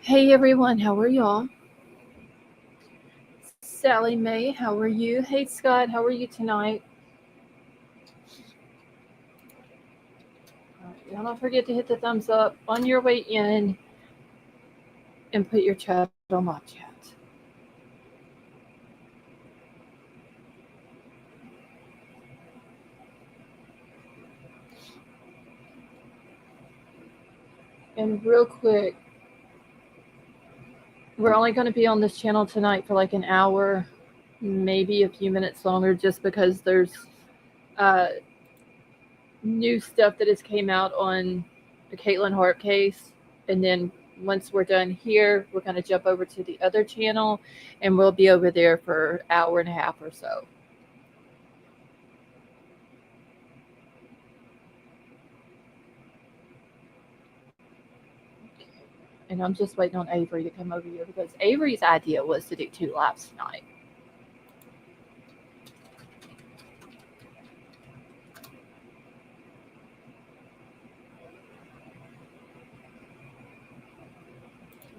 Hey everyone, how are y'all? Sally Mae, how are you? Hey Scott, how are you tonight? Y'all don't forget to hit the thumbs up on your way in and put your chat on live chat. And real quick, we're only going to be on this channel tonight for like an hour, maybe a few minutes longer, just because there's uh, new stuff that has came out on the Katlyn Harp case, and then once we're done here, we're going to jump over to the other channel, and we'll be over there for an hour and a half or so. And I'm just waiting on Avery to come over here because Avery's idea was to do two lives tonight.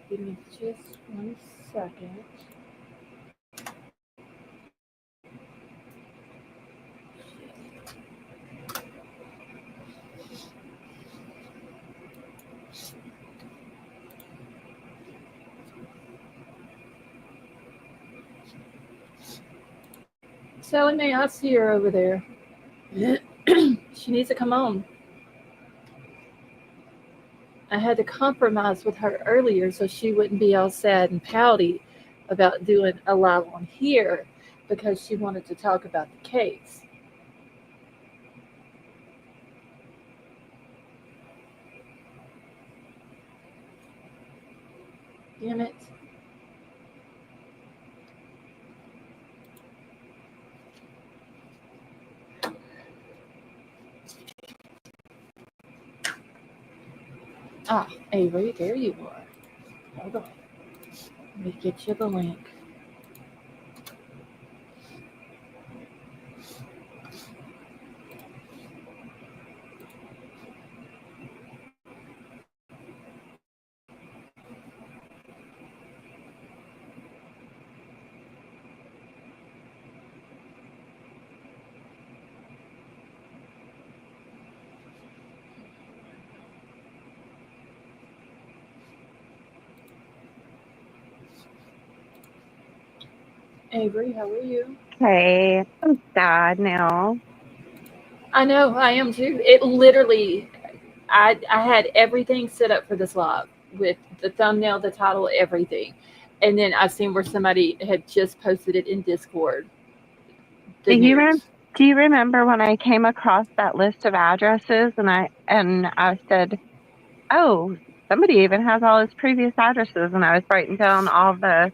Give me just 1 second. Sally Mae, I see her over there. She needs to come on. I had to compromise with her earlier so she wouldn't be all sad and pouty about doing a live on here because she wanted to talk about the case. Damn it. Ah, Avery, there you are. Hold on. Let me get you the link. Avery, how are you? Okay, I'm sad now. I know, I am too. It literally, I had everything set up for this live with the thumbnail, the title, everything. And then I seen where somebody had just posted it in Discord, Do the you rem- news. do you remember when I came across that list of addresses and I said, "Oh, somebody even has all his previous addresses," and I was writing down all the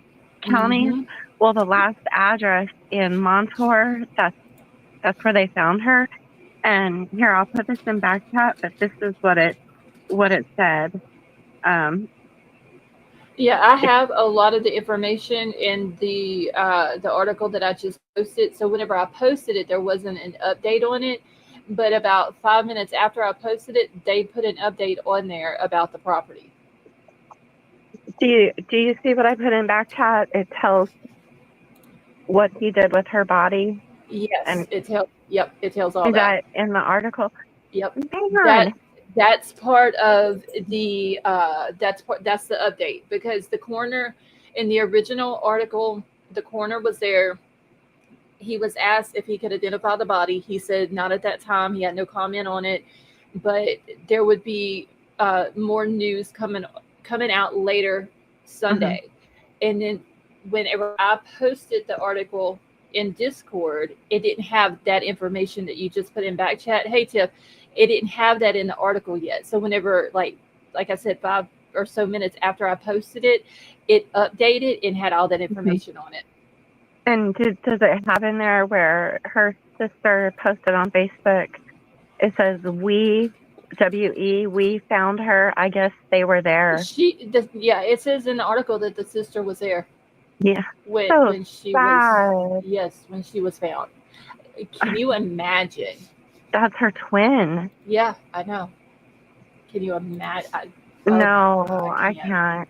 counties. Mm-hmm. Well, the last address in Montour, that's where they found her. And here, I'll put this in back chat, but this is what it said. Um, Yeah, I it, have a lot of the information in the article that I just posted. So whenever I posted it, there wasn't an update on it, but about 5 minutes after I posted it, they put an update on there about the property. do you see what I put in back chat? It tells what he did with her body, Yes, and it tells. Yep, it tells all is that. that in the article? Yep, that Man, that's part of the that's the update because the coroner in the original article, the coroner was there. He was asked if he could identify the body. He said not at that time. He had no comment on it, but there would be more news coming out later mhm. Sunday. And then whenever I posted the article in Discord, it didn't have that information that you just put in back chat. Hey Tiff, it didn't have that in the article yet. So whenever like I said, 5 or so minutes after I posted it, it updated and had all that Mhm. information on it. And does it have in there where her sister posted on Facebook? It says we found her. I guess they were there. Yeah, it says in the article that the sister was there Yeah. when So when she was sad. yes, when she was found. Can you imagine? That's her twin. Yeah, I know. Can you imagine? Oh my god, No, I I can't. can't.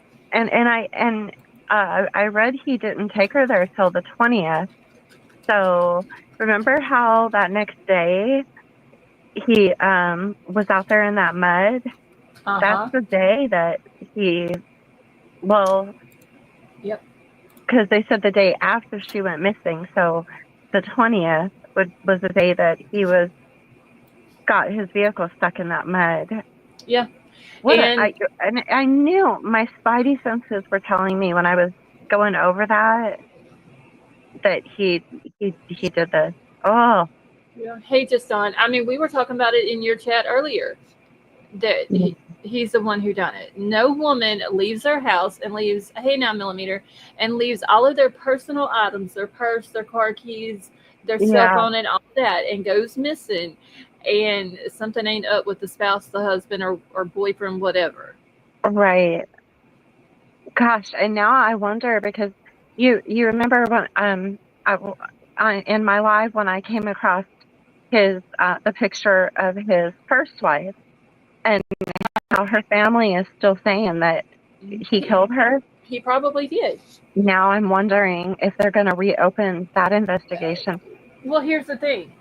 I read he didn't take her there till the 20th. So remember how that next day he was out there in that mud? That's Uh-huh. the day that well, Yep. because they said the day after she went missing. So the 20th was the day that got his vehicle stuck in that mud. Yeah. What And and I knew my spidey senses were telling me when I was going over that he did this. Oh, yeah, hey, just on. I mean, we were talking about it in your chat earlier that he's the one who done it. No woman leaves their house and leaves hey 9mm and leaves all of their personal items, their purse, their car keys, their cell yeah, phone, and all that, and goes missing, and something ain't up with the spouse, the husband, or boyfriend, whatever. right. Gosh, and now I wonder because you remember when in my live when I came across his the picture of his first wife and how her family is still saying that he He, killed her. he probably did. Now I'm wondering if they're going to reopen that investigation. Well, here's the thing: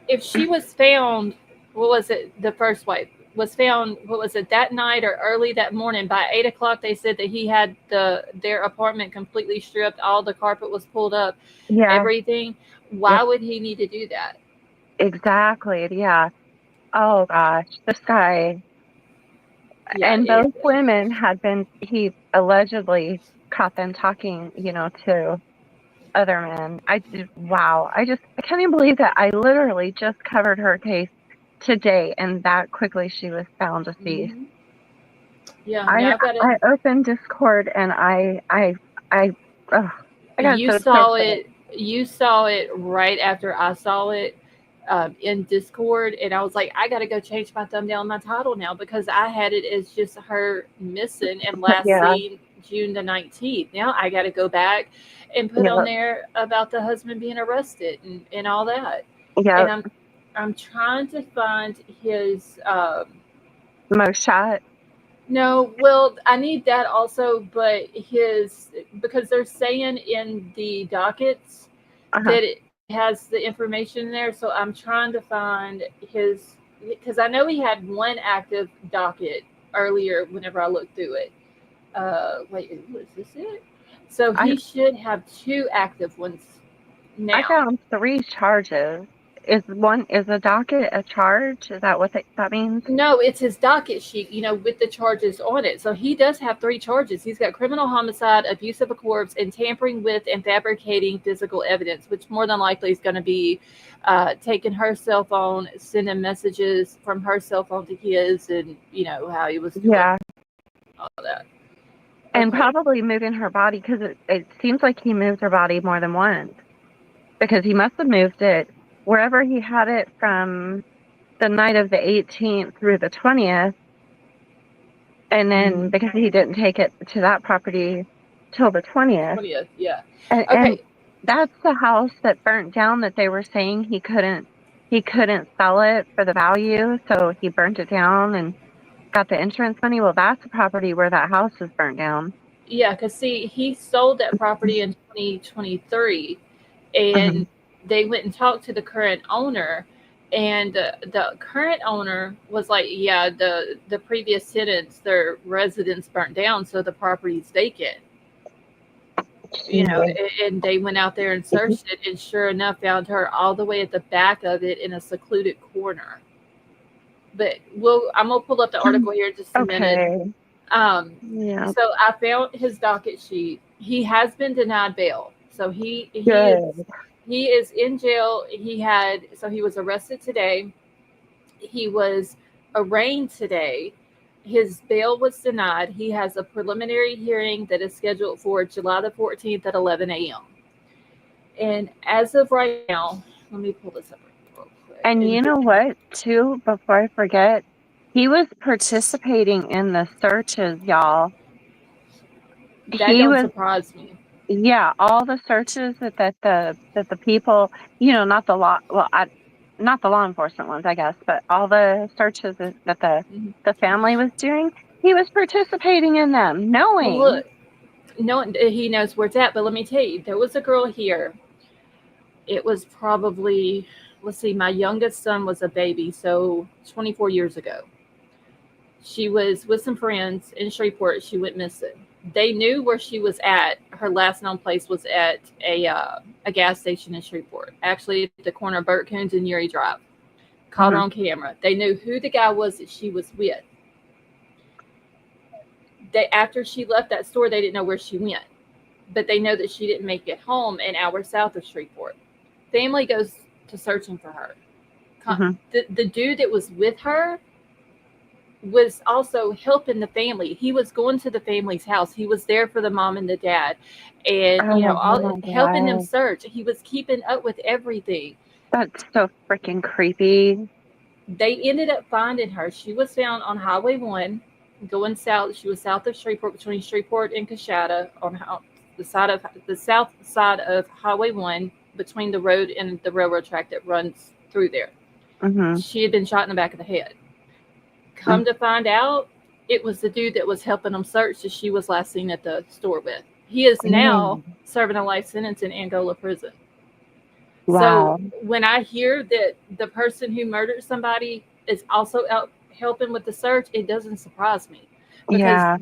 if she was found, what was it? The first wife was found. What was it, that night or early that morning? By 8 o'clock, they said that he had their apartment completely stripped. All the carpet was pulled up, Yeah, everything. yeah, Why would he need to do that? exactly. Yeah. Oh gosh, this guy Yeah, and both women he allegedly caught them talking, to other men. Wow. I can't even believe that I literally just covered her case today and that quickly she was found deceased. hmm yeah. I Now I got to. I opened Discord and I ugh, I got You so saw excited. it. You saw it right after I saw it in Discord, and I was like, I got to go change my thumbnail and my title now because I had it as just her missing and last Yeah, seen June the 19th. Now I got to go back and put on yeah, there about the husband being arrested and all that. yeah. And I'm trying to find his. Most shot. No, well, I need that also, but his because they're saying in the dockets Uh-huh. that it has the information there. So I'm trying to find his because I know he had one active docket earlier whenever I looked through it. Wait, was this it? So I he should have two active ones I now. found 3 charges. Is a docket a charge? Is that what that means? No, it's his docket sheet, with the charges on it. So he does have three charges. He's got criminal homicide, abuse of a corpse, and tampering with and fabricating physical evidence, which more than likely is going to be taking her cell phone, sending messages from her cell phone to his, and how he was doing Yeah, all that. and Okay. probably moving her body because it seems like he moved her body more than once because he must have moved it wherever he had it from the night of the 18th through the 20th, and then Mm-hmm. because he didn't take it to that property till the 20th, 20th. Yeah. and Okay. that's the house that burnt down that they were saying he couldn't sell it for the value, so he burnt it down and got the insurance money. Well, that's the property where that house was burnt down. Yeah, because see, he sold that property in 2023, and Mhm. they went and talked to the current owner, and the current owner was like, "Yeah, the previous tenants, their residence burnt down, so the property's vacant." Yeah. And they went out there and searched it, and sure enough, found her all the way at the back of it in a secluded corner. But I'm gonna pull up the article here in just a minute. Okay. Um, Yeah. so I found his docket sheet. He has been denied bail. So Good. he is in jail. He was arrested today. He was arraigned today. His bail was denied. He has a preliminary hearing that is scheduled for July the 14th at 11 a.m. And as of right now, let me pull this up real quick. And And you know what, too, before I forget, he was participating in the searches, y'all. that He don't was, surprise me. yeah, all the searches that the people, not the law, not the law enforcement ones, I guess, but all the searches that Mhm. the family was doing, he was participating in them, Well, knowing. look. no, he knows where it's at. But let me tell you, there was a girl here. It was probably, let's see, my youngest son was a baby, so 24 years ago. She was with some friends in Shreveport. She went missing. They knew where she was at. Her last known place was at a gas station in Shreveport, actually at the corner of Burt Coons and Uri Drive. Caught her Mhm. on camera. They knew who the guy was that she was with. After she left that store, they didn't know where she went, but they know that she didn't make it home an hour south of Shreveport. Family goes to searching for her. Mhm. The dude that was with her was also helping the family. He was going to the family's house. He was there for the mom and the dad, and Oh all my helping them God. search. He was keeping up with everything. That's so freaking creepy. They ended up finding her. She was found on Highway 1 going south. She was south of Shreveport, between Shreveport and Coshada, on the south side of Highway 1, between the road and the railroad track that runs through there. Mhm. She had been shot in the back of the head. Come to find out, it was the dude that was helping them search that she was last seen at the store with. He is now Mm. serving a life sentence in Angola prison. So Wow. when I hear that the person who murdered somebody is also out helping with the search, it doesn't surprise me, because Yeah.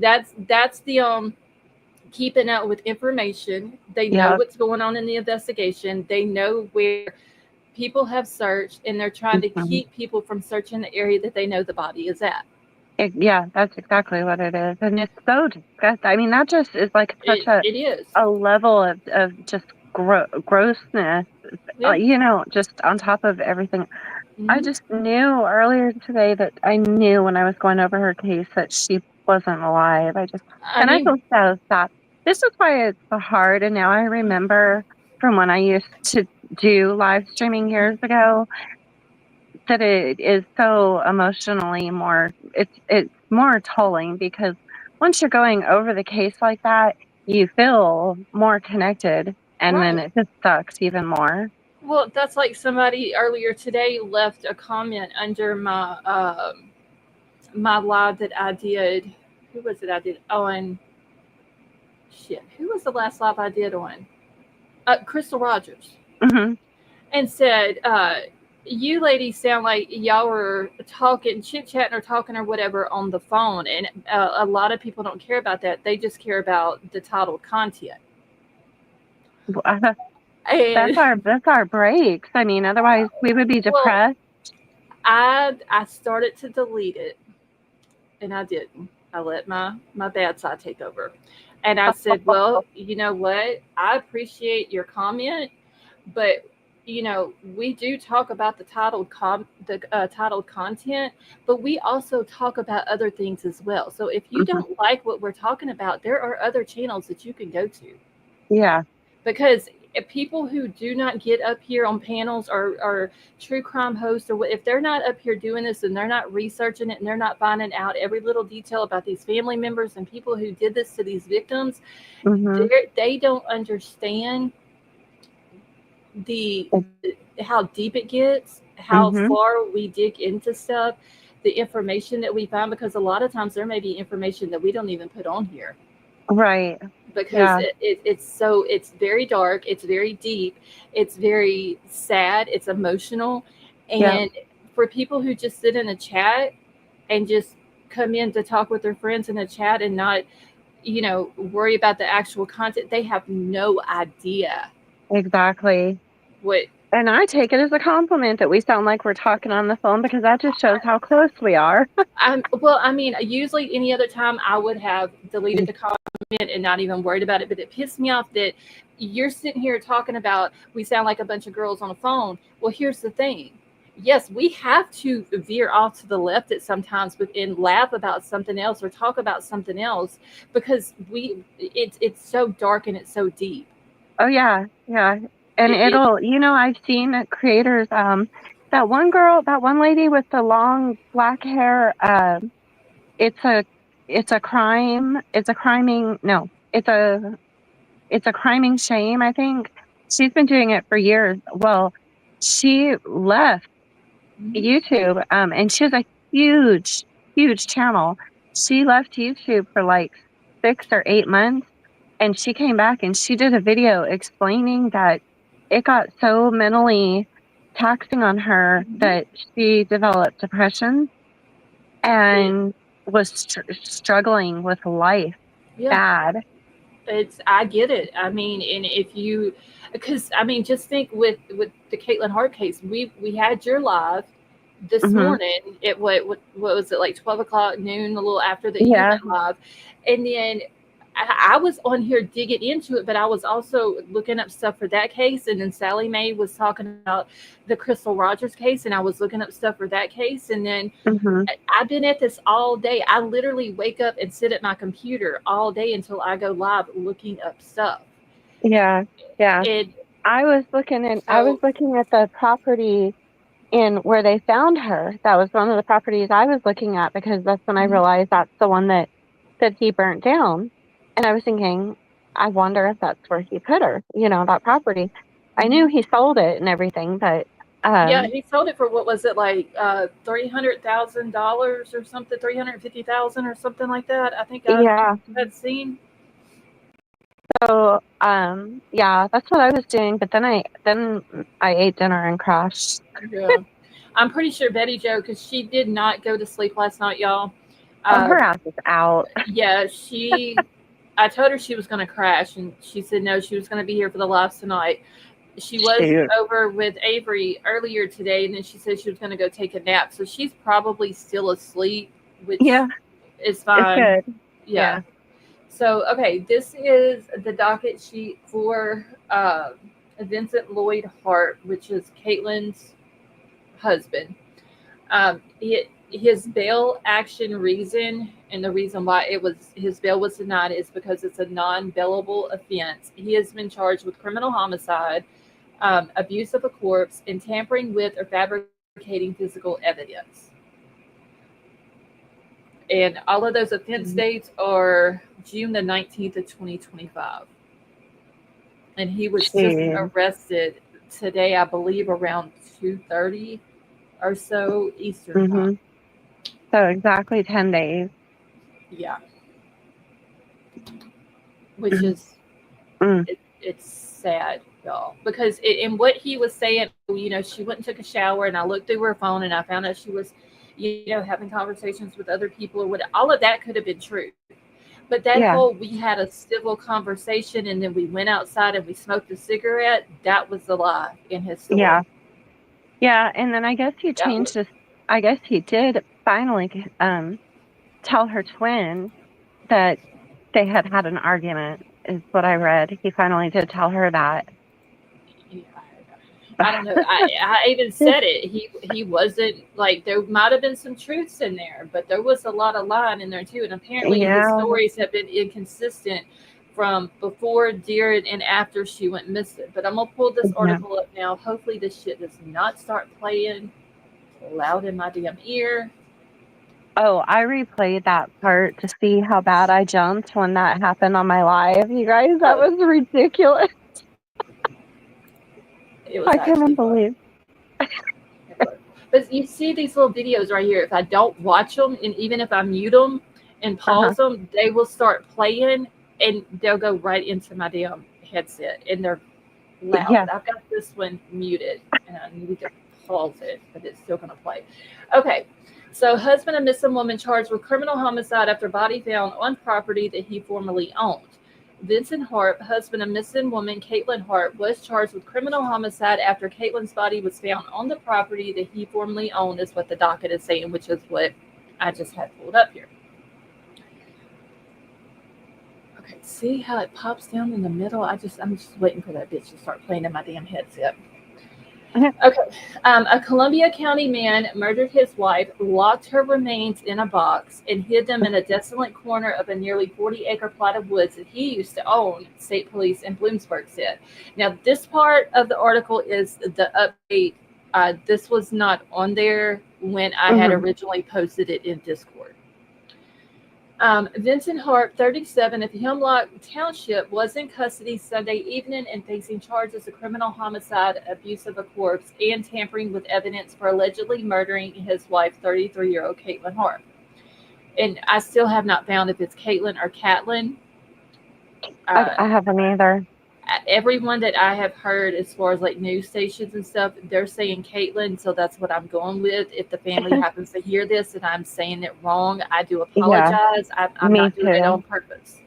that's the keeping up with information. They know Yeah. what's going on in the investigation. They know where people have searched, and they're trying to Mhm. keep people from searching the area that they know the body is at. Yeah, that's exactly what it is. And it's so disgusting. I mean, that just is like such It is. a level of just grossness, Yeah. just on top of everything. I Hmm. just knew earlier today that I knew when I was going over her case that she wasn't alive. I And I feel mean, so sad. This is why it's so hard. And now I remember from when I used to do live streaming years ago that it is so emotionally it's more tolling, because once you're going over the case like that, you feel more connected, and then right. it just sucks even more. Well, that's like somebody earlier today left a comment under my live that I did. Who was it I did on? Shit. Who was the last live I did on? Crystal Rogers. Mhm. And said, you ladies sound like y'all were talking, chit chatting or talking or whatever on the phone. And a lot of people don't care about that. They just care about the titled content. And That's our breaks. I mean, otherwise we would be well, depressed. I started to delete it, and I didn't. I let my bad side take over. And I said, well, you know what? I appreciate your comment, but we do talk about the titled content, but we also talk about other things as well. So if you Mhm. don't like what we're talking about, there are other channels that you can go to, Yeah, because if people who do not get up here on panels, or true crime hosts, or if they're not up here doing this and they're not researching it and they're not finding out every little detail about these family members and people who did this to these victims, mhm, they don't understand the mm, how deep it gets, how mhm, far we dig into stuff, the information that we find, because a lot of times there may be information that we don't even put on here, right, because yeah, it's very dark, it's very deep, it's very sad, it's emotional. yeah, And for people who just sit in a chat and just come in to talk with their friends in a chat and not worry about the actual content, they have no idea exactly. what. And I take it as a compliment that we sound like we're talking on the phone, because that just shows how close we are. Well, I mean, usually any other time I would have deleted the comment and not even worried about it, but it pissed me off that you're sitting here talking about we sound like a bunch of girls on a phone. Well, here's the thing. Yes, we have to veer off to the left at sometimes, and laugh about something else or talk about something else, because it's so dark and it's so deep. Oh yeah, yeah. And It I've seen creators, that one lady with the long black hair, it's a it's a criming no, it's a criming shame, I think. She's been doing it for years. Well, she left Mhm. YouTube, and she has a huge channel. She left YouTube for like 6 or 8 months, And she came back and she did a video explaining that it got so mentally taxing on her that she developed depression and was struggling with life Yeah. bad. I get it. I mean, and if you, because I mean, just think with the Katlyn Harp case, we had your live this Hmm. morning at what was it, like 12 o'clock noon, a little after that you Yeah. went live, and then I was on here digging into it, but I was also looking up stuff for that case, and then Sally Mae was talking about the Crystal Rogers case, and I was looking up stuff for that case, and then Hmm. I've been at this all day. I literally wake up and sit at my computer all day until I go live looking up stuff. Yeah. Yeah. And I was so, looking at the property in where they found her. That was one of the properties I was looking at because that's when I mhm, realized that's the one that he burnt down. And I was thinking, I wonder if that's where he put her, that property. I knew mhm. he sold it and everything, but Yeah, he sold it for what was it, like $300,000 or something, 350,000 or something like that. I think I yeah. had seen. So yeah, that's what I was doing. But then I ate dinner and crashed. Yeah, I'm pretty sure Betty Jo, because she did not go to sleep last night, y'all. Oh, Uh, her ass is out. yeah, I told her she was going to crash, and she said no, she was going to be here for the lives tonight. She was Shoot. over with Avery earlier today, and then she said she was going to go take a nap. So she's probably still asleep, which Yeah, is it's fine. good. Yeah. Yeah. So, okay, this is the docket sheet for Vincent Lloyd Hart, which is Caitlin's husband. His bail action reason, and the reason why his bail was denied, is because it's a non-bailable offense. He has been charged with criminal homicide, abuse of a corpse, and tampering with or fabricating physical evidence. And all of those offense Mhm. dates are June the 19th of 2025. And he was just Jeez. arrested today, I believe, around 2:30 or so Eastern time. Hmm. So exactly 10 days. Yeah, which is Mm. it's sad, y'all, because and what he was saying, she went and took a shower, and I looked through her phone, and I found out she was, having conversations with other people, or what. All of that could have been true, but that Yeah. whole we had a civil conversation, and then we went outside and we smoked a cigarette. That was the lie in his Yeah. story. Yeah. And then I guess he That changed was his, I guess he did finally tell her twin that they had had an argument, is what I read. He finally did tell her that. I don't know. I even said it. He wasn't like, there might have been some truths in there, but there was a lot of lying in there too. And apparently his Yeah. stories have been inconsistent from before, during, and after she went missing. But I'm gonna pull this Yeah. article up now. Hopefully this shit does not start playing loud in my damn ear. Oh, I replayed that part to see how bad I jumped when that happened on my live. You guys, that Oh, was ridiculous. it was I couldn't actually fun. believe. But you see these little videos right here. If I don't watch them, and even if I mute them and Uh-huh. pause them, they will start playing, and they'll go right into my damn headset, and they're loud. Yeah. But I've got this one muted, and I need to pause it, but it's still going to play. Okay. So, husband of missing woman charged with criminal homicide after body found on property that he formerly owned. Vincent Harp, husband of missing woman Katlyn Harp, was charged with criminal homicide after Caitlin's body was found on the property that he formerly owned, is what the docket is saying, which is what I just had pulled up here. Okay, see how it pops down in the middle? I'm just waiting for that bitch to start playing in my damn headset. Okay. A Columbia County man murdered his wife, locked her remains in a box, and hid them in a desolate corner of a nearly 40-acre plot of woods that he used to own, state police in Bloomsburg said. Now, this part of the article is the update. This was not on there when I had Hmm. originally posted it in Discord. Vincent Harp, 37, of Hemlock Township, was in custody Sunday evening and facing charges of criminal homicide, abuse of a corpse, and tampering with evidence for allegedly murdering his wife, 33-year-old Katlyn Harp. And I still have not found if it's Caitlin or Katlyn. I haven't either. Everyone that I have heard, as far as like news stations and stuff, they're saying Caitlin, so that's what I'm going with. If the family happens to hear this and I'm saying it wrong, I do Yeah, apologize. I'm me not doing it too. on purpose.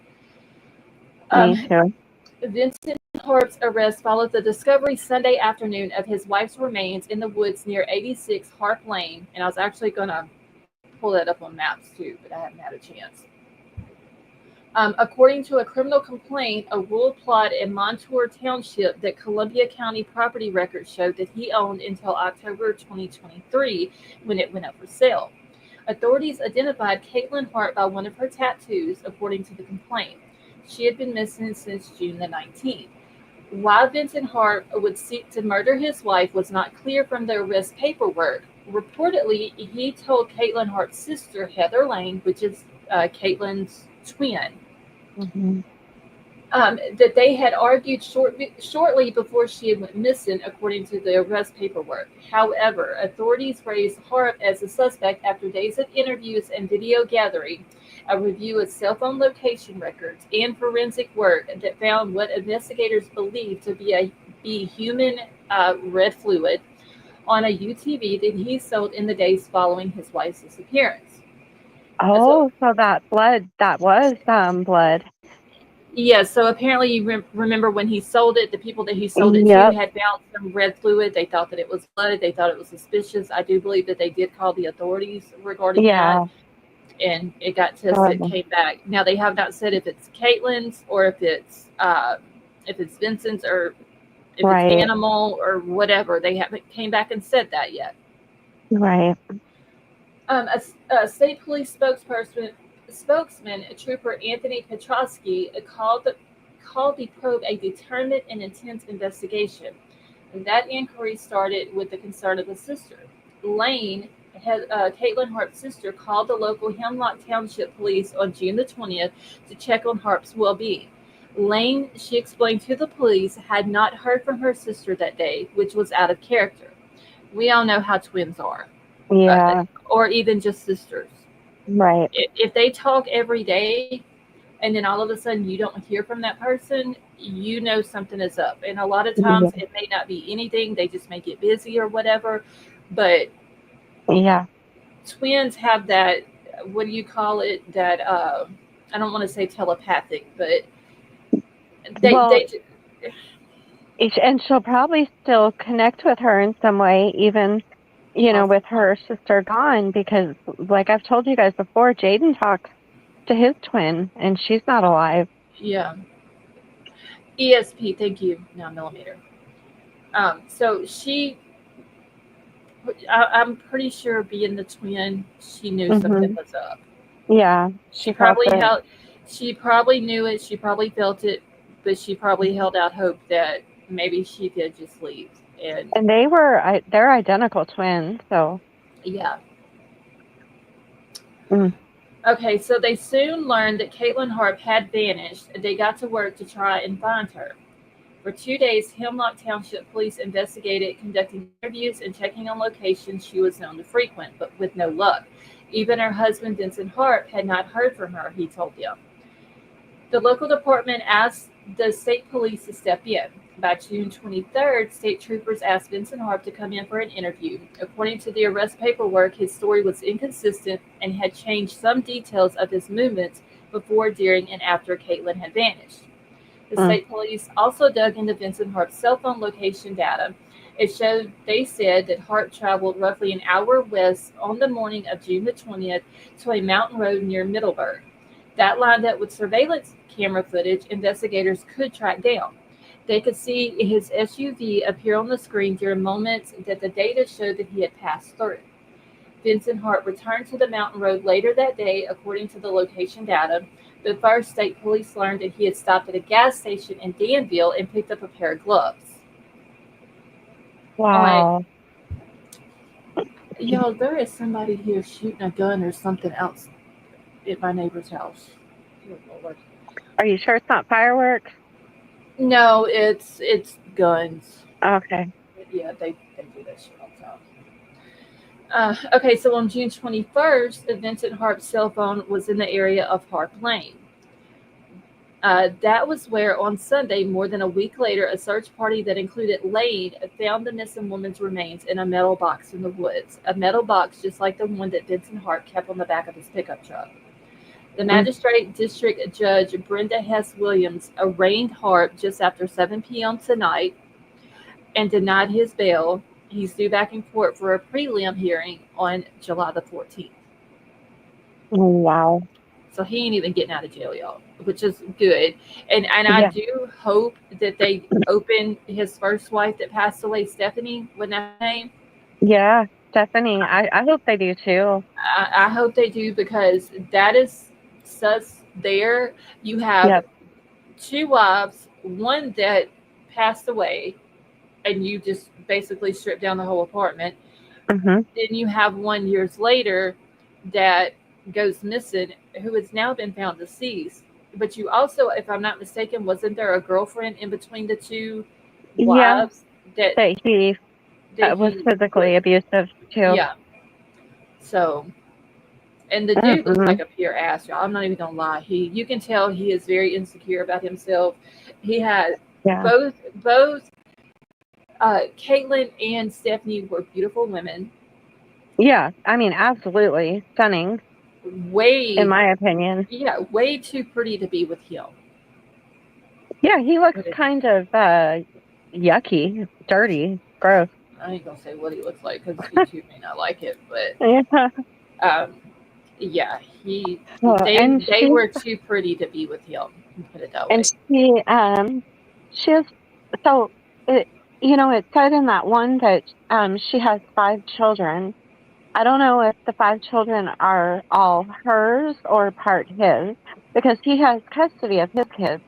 Me Um, too. Vincent Harp's arrest followed the discovery Sunday afternoon of his wife's remains in the woods near 86 Harp Lane, and I was actually going to pull that up on maps too, but I haven't had a chance. According to a criminal complaint, a rural plot in Montour Township that Columbia County property records showed that he owned until October 2023 when it went up for sale. Authorities identified Katlyn Harp by one of her tattoos, according to the complaint. She had been missing since June the 19th. Why Vincent Harp would seek to murder his wife was not clear from the arrest paperwork. Reportedly, he told Katlyn Harp's sister, Heather Lane, which is Katlyn's twin, Mm-hmm. that they had argued shortly before she had went missing, according to the arrest paperwork. However, authorities raised Harp as a suspect after days of interviews and video gathering, a review of cell phone location records, and forensic work that found what investigators believed to be human red fluid on a UTV that he sold in the days following his wife's disappearance. So, Oh, so that was blood. yeah, so apparently you remember when he sold it, the people that he sold it to Yep. had found some red fluid. They thought that it was blood. They thought it was suspicious. I do believe that they did call the authorities regarding that, Yeah. and it got tested, Um, came back. Now they have not said if it's Caitlin's or if it's Vincent's or if it's right. animal or whatever. They haven't came back and said that yet. Right. A state police spokesman, Trooper Anthony Petrosky, called the probe a determined and intense investigation. And that inquiry started with the concern of a sister. Lane, Katlyn Harp's sister, called the local Hemlock Township police on June the 20th to check on Harp's well-being. Lane, she explained to the police, had not heard from her sister that day, which was out of character. We all know how twins are, uh, Yeah. or even just sisters. Right. If they talk every day and then all of a sudden you don't hear from that person, you know something is up. And a lot of Yeah. times it may not be anything, they just may get busy or whatever. But Yeah. twins have that, what do you call it? That, I don't want to say telepathic, but they, Well, they, and she'll probably still connect with her in some way, even with her sister gone, because like I've told you guys before, Jaden talks to his twin, and she's not alive. yeah. ESP, thank you, 9 millimeter. So I'm pretty sure being the twin, she knew something Hmm. was up. Yeah, She she felt probably it. held, she probably knew it, she probably felt it, but she probably held out hope that maybe she could just leave. And And they're identical twins, so. yeah. Mm. Okay, so they soon learned that Katlyn Harp had vanished. They got to work to try and find her. For 2 days, Hemlock Township police investigated, conducting interviews and checking on locations she was known to frequent, but with no luck. Even her husband, Vincent Harp, had not heard from her, he told them. The local department asked the state police to step in. By June 23rd, state troopers asked Vincent Harp to come in for an interview. According to the arrest paperwork, his story was inconsistent and had changed some details of his movements before, during, and after Katlyn had vanished. The Mm. state police also dug into Vincent Harp's cell phone location data. They said that Harp traveled roughly an hour west on the morning of June the 20th to a mountain road near Middleburg. That lined up with surveillance camera footage investigators could track down. They could see his SUV appear on the screen during moments that the data showed that he had passed through. Vincent Hart returned to the mountain road later that day, according to the location data. But first, state police learned that he had stopped at a gas station in Danville and picked up a pair of gloves. Wow. Yo, there is somebody here shooting a gun or something else at my neighbor's house. Good Lord. Are you sure it's not fireworks? No, it's guns. Okay. Yeah, they do that shit all the time. Okay, so on June 21st, Vincent Harp's cell phone was in the area of Harp Lane. That was where, on Sunday, more than a week later, a search party that included Lane found the missing woman's remains in a metal box in the woods. A metal box just like the one that Vincent Hart kept on the back of his pickup truck. The Mm. magistrate district judge Brenda Hess Williams arraigned Harp just after 7 p.m. tonight and denied his bail. He's due back in court for a prelim hearing on July the 14th. Wow. So he ain't even getting out of jail, y'all, which is good. And I Yeah. do hope that they open his first wife that passed away, Stephanie, wasn't that her name? Yeah. Stephanie, I hope they do too. I hope they do because that is sus there. You have Yep. two wives, one that passed away, and you just basically stripped down the whole apartment. Hmm. Then you have 1 years later that goes missing, who has now been found deceased. But you also, if I'm not mistaken, wasn't there a girlfriend in between the two Yeah. wives that That he was he was? physically abusive too. Yeah. So, and the dude looks Mm-mm. like a pure ass, y'all. I'm not even gonna lie. You can tell he is very insecure about himself. He had Yeah. both Caitlin and Stephanie were beautiful women. Yeah. I mean, absolutely stunning, in Way, my opinion. yeah, way too pretty to be with him. Yeah, he looks But it, kind of yucky, dirty, gross. I ain't gonna say what he looks like because YouTube may not like it, but Yeah. um, yeah, he Well, they were too pretty to be with him. Put it that and way. she has, so it, it said in that one that she has 5 children. I don't know if the 5 children are all hers or part his, because he has custody of his kids.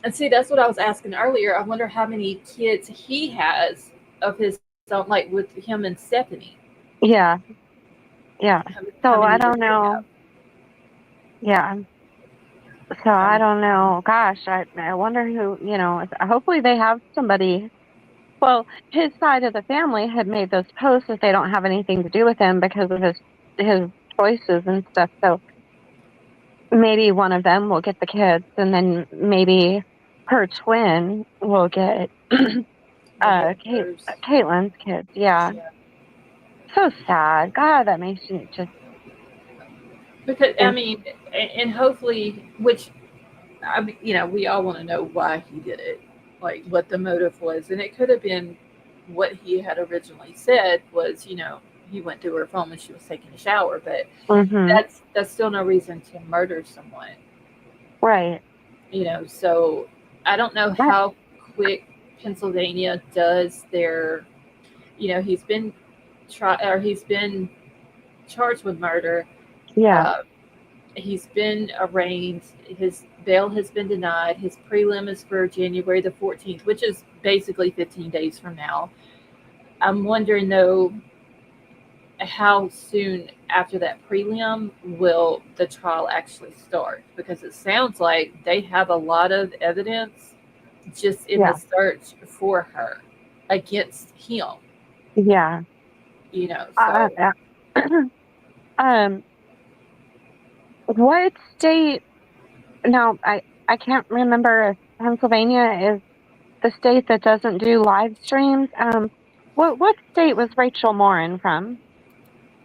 And see, that's what I was asking earlier. I wonder how many kids he has of his own, like with him and Stephanie. Yeah, yeah. How So many I does don't he have? know. Yeah. So How I many? don't know. Gosh, I wonder who, hopefully they have somebody. Well, his side of the family had made those posts that they don't have anything to do with him because of his choices and stuff. So maybe one of them will get the kids, and then maybe her twin will get We'll get hers. Caitlin's kids. Yeah. Yeah. So sad. God, that makes you just Because I think. mean, and hopefully, which I mean, we all want to know why he did it, like what the motive was, and it could have been what he had originally said was, he went through her phone when she was taking a shower, but Hmm. that's still no reason to murder someone, Right. So I don't know Right. how quick Pennsylvania does their, he's been he's been charged with murder. Yeah. Uh, he's been arraigned. His bail has been denied. His prelim is for January the 14th, which is basically 15 days from now. I'm wondering though, how soon after that prelim will the trial actually start? Because it sounds like they have a lot of evidence just in the Yeah. search for her against him, Yeah. Uh, so uh, um, what state? No, I can't remember if Pennsylvania is the state that doesn't do live streams. What state was Rachel Morin from?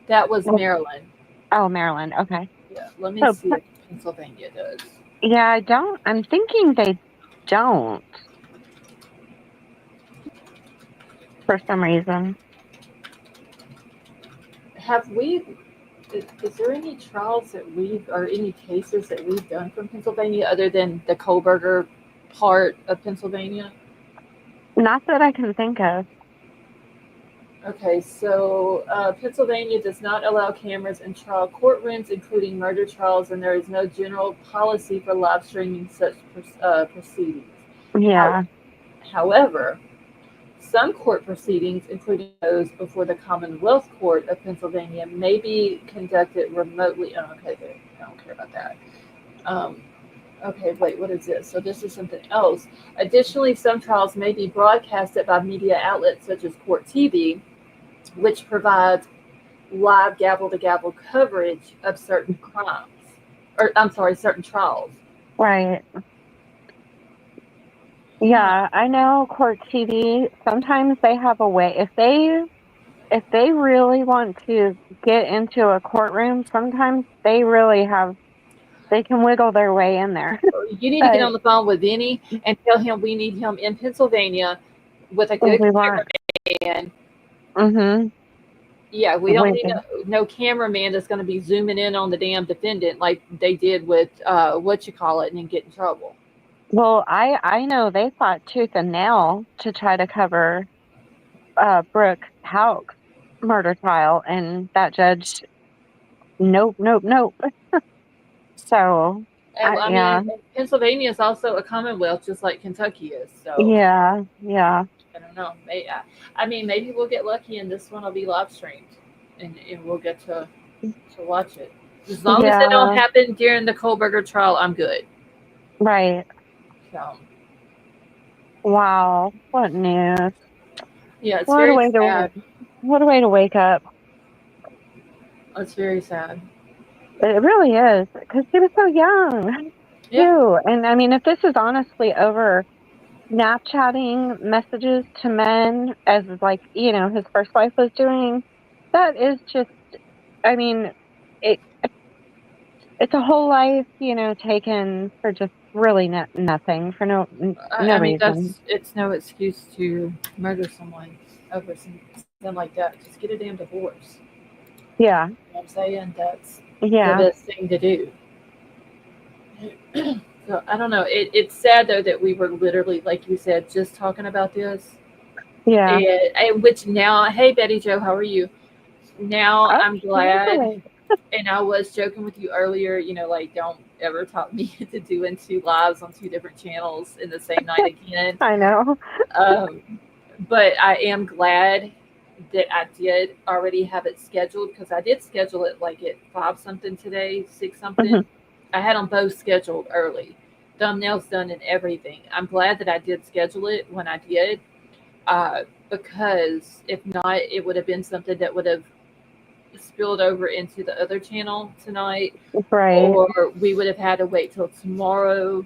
that was Well, Maryland. oh, Maryland. Okay. Yeah, let me So see if Pennsylvania does. yeah, I don't. I'm thinking they don't for some reason. Have we? Is there any trials that we've or any cases that we've done from Pennsylvania other than the Kohlberger part of Pennsylvania? Not that I can think of. Okay, so Pennsylvania does not allow cameras in trial courtrooms, including murder trials, and there is no general policy for live streaming such proceedings. How, Yeah. however, some court proceedings, including those before the Commonwealth Court of Pennsylvania, may be conducted remotely. Oh, okay, good. I don't care about that. Um, okay, wait, what is this? So this is something else. Additionally, some trials may be broadcasted by media outlets such as Court TV, which provides live gavel to gavel coverage of certain crimes, or I'm sorry, certain trials. Right. Yeah, I know court TV, sometimes they have a way. If they really want to get into a courtroom, sometimes they can wiggle their way in there. You need to get But on the phone with Vinny and tell him we need him in Pennsylvania with a if good we want, cameraman. mm-hmm, Yeah, we don't we, need no cameraman that's going to be zooming in on the damn defendant like they did with what you call it and then get in trouble. well, I know they fought tooth and nail to try to cover Brooke Hauk's murder trial, and that judge, nope, nope, nope. So, I yeah, mean, Pennsylvania is also a commonwealth, just like Kentucky is. So yeah, yeah, I don't know. I mean, maybe we'll get lucky and this one will be live streamed, and we'll get to watch it. As long as it don't yeah, happen during the Kohlberger trial, I'm good. right. So Wow, what news? yeah, it's What a very way to sad. what a way to wake up. It's very sad. It really is, because he was so young Yeah, too. And I mean, if this is honestly over Snapchatting messages to men, as like his first wife was doing, that is just. I mean, it it's a whole life, taken for just really nothing, for no I mean reason. that's it's no excuse to murder someone over something like that. Just get a damn divorce. Yeah, You know what I'm saying? That's the yeah, best thing to do. So I don't know. It's sad though that we were literally, like you said, just talking about this, yeah. and which now, hey Betty Joe, how are you? Now Oh, I'm she's glad, awake. and I was joking with you earlier. Like don't ever talk me into doing two lives on two different channels in the same night again. I know. Um, but I am glad that I did already have it scheduled because I did schedule it like at 5 something today, 6 something. Hmm. I had them both scheduled early, thumbnails done and everything. I'm glad that I did schedule it when I did, because if not, it would have been something that would have spilled over into the other channel tonight, Right. or we would have had to wait till tomorrow,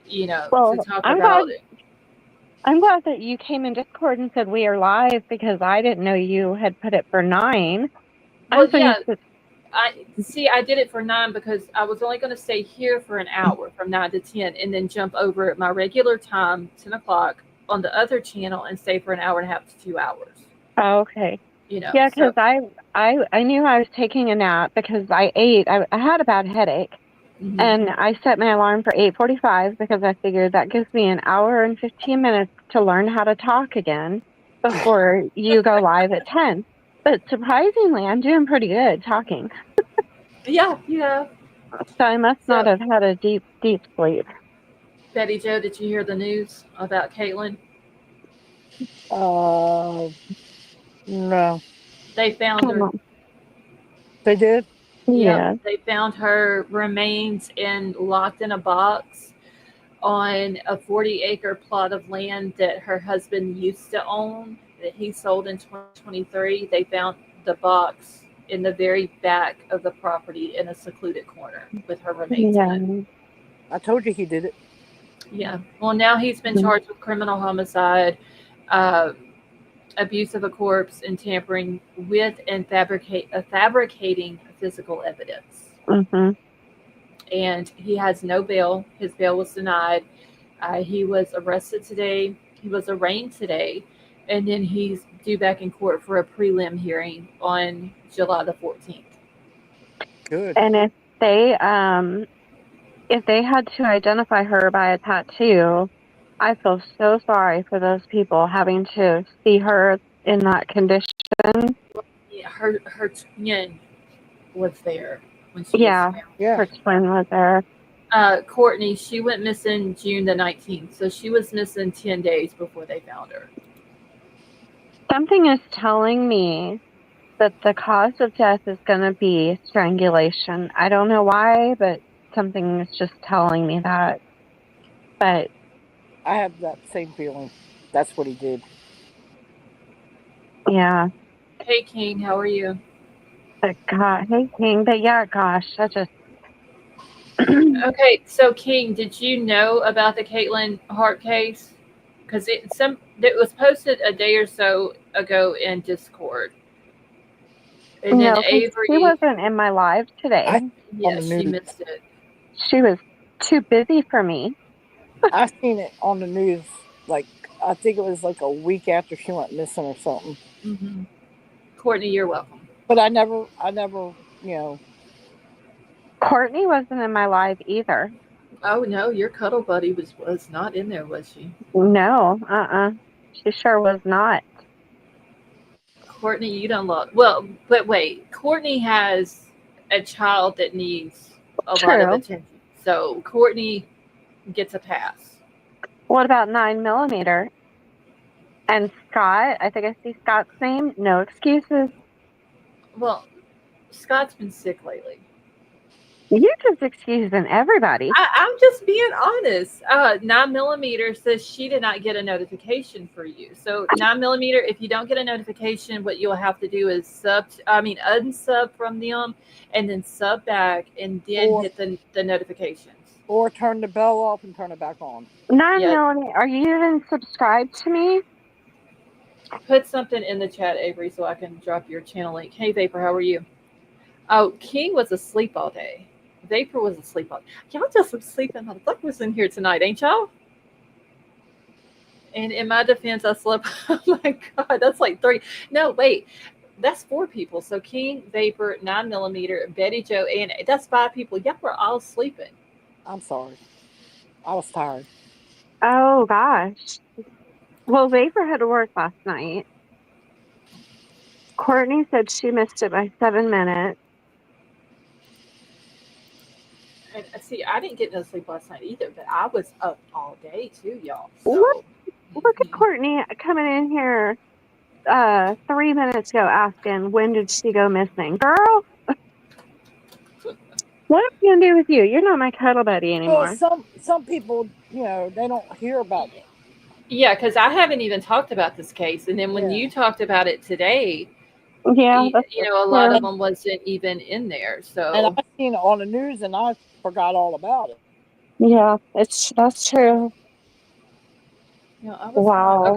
to Well, talk I'm glad. about it. I'm glad that you came in Discord and said we are live, because I didn't know you had put it for 9. Well, I'm so yeah, used to. I see. I did it for 9 because I was only going to stay here for an hour from 9 to 10, and then jump over at my regular time, 10 o'clock, on the other channel and stay for an hour and a half to 2 hours. Oh, okay. Yeah, So because I knew I was taking a nap because I ate. I had a bad headache, mhm. and I set my alarm for 8:45 because I figured that gives me an hour and 15 minutes to learn how to talk again before you go live at 10. But surprisingly, I'm doing pretty good talking. Yeah, yeah. So I must not So have had a deep sleep. Betty Joe, did you hear the news about Caitlin? Uh, no, They found Come her. on. they did. Yep, Yeah. they found her remains locked in a box on a 40-acre plot of land that her husband used to own that he sold in 2023. They found the box in the very back of the property in a secluded corner with her remains in it. Yeah. I told you he did it. Yeah. Well, now he's been charged with criminal homicide, uh, abuse of a corpse, and tampering with and fabricating physical evidence. Mm-hmm. And he has no bail. His bail was denied. He was arrested today. He was arraigned today, and then he's due back in court for a prelim hearing on July the 14th. Good. And if they had to identify her by a tattoo, I feel so sorry for those people having to see her in that condition. Yeah, her twin was there when she was Yeah, found. Yeah. her twin was there. Courtney, she went missing June the 19th, so she was missing 10 days before they found her. Something is telling me that the cause of death is going to be strangulation. I don't know why, but something is just telling me that. But I have that same feeling. That's what he did. yeah, Hey, King, how are you? but God, hey King, but yeah, gosh, that just Okay, so King, did you know about the Katlyn Harp case? Because it was posted a day or so ago in Discord, and then No, because she Avery, wasn't in my live today. I on yeah, the she news. missed it. She was too busy for me. I seen it on the news. Like I think it was like a week after she went missing or something. Hmm. Courtney, you're welcome. But I never, you know. Courtney wasn't in my live either. Oh no, your cuddle buddy was not in there, was she? No, She sure was not. Courtney, you don't love. Well, but wait, Courtney has a child that needs a lot of True. attention, so Courtney gets a pass. What about 9mm? And Scott, I think I see Scott's name. No excuses. Well, Scott's been sick lately. You're just excusing everybody. I'm just being honest. 9mm says she did not get a notification for you. So 9mm, if you don't get a notification, what you'll have to do is unsub from them, and then sub back, and then Or hit the notifications. or turn the bell off and turn it back on. 9mm, are you even subscribed to me? Put something in the chat, Avery, so I can drop your channel link. Hey, Vapor, how are you? Oh, King was asleep all day. Vapor was asleep all day. Y'all just some sleeping motherfuckers in here tonight, ain't y'all? And in my defense, I slept. Oh my God, that's like three. No, wait. That's four people. So King, Vapor, 9mm, Betty Joe, and that's five people. Y'all were all sleeping. I'm sorry. I was tired. Oh, gosh. Well, Vapor had to work last night. Courtney said she missed it by 7 minutes. And see, I didn't get no sleep last night either, but I was up all day too, y'all. Look, So look at Courtney coming in here 3 minutes ago asking, when did she go missing? Girl, what am I going to do with you? You're not my cuddle buddy Well, anymore. some people, they don't hear about it. yeah, because I haven't even talked about this case, and then when Yeah. you talked about it today, Yeah, that's a lot true. of them wasn't even in there. And So I seen it on the news and I forgot all about it. Yeah, that's true. I was fine. Wow.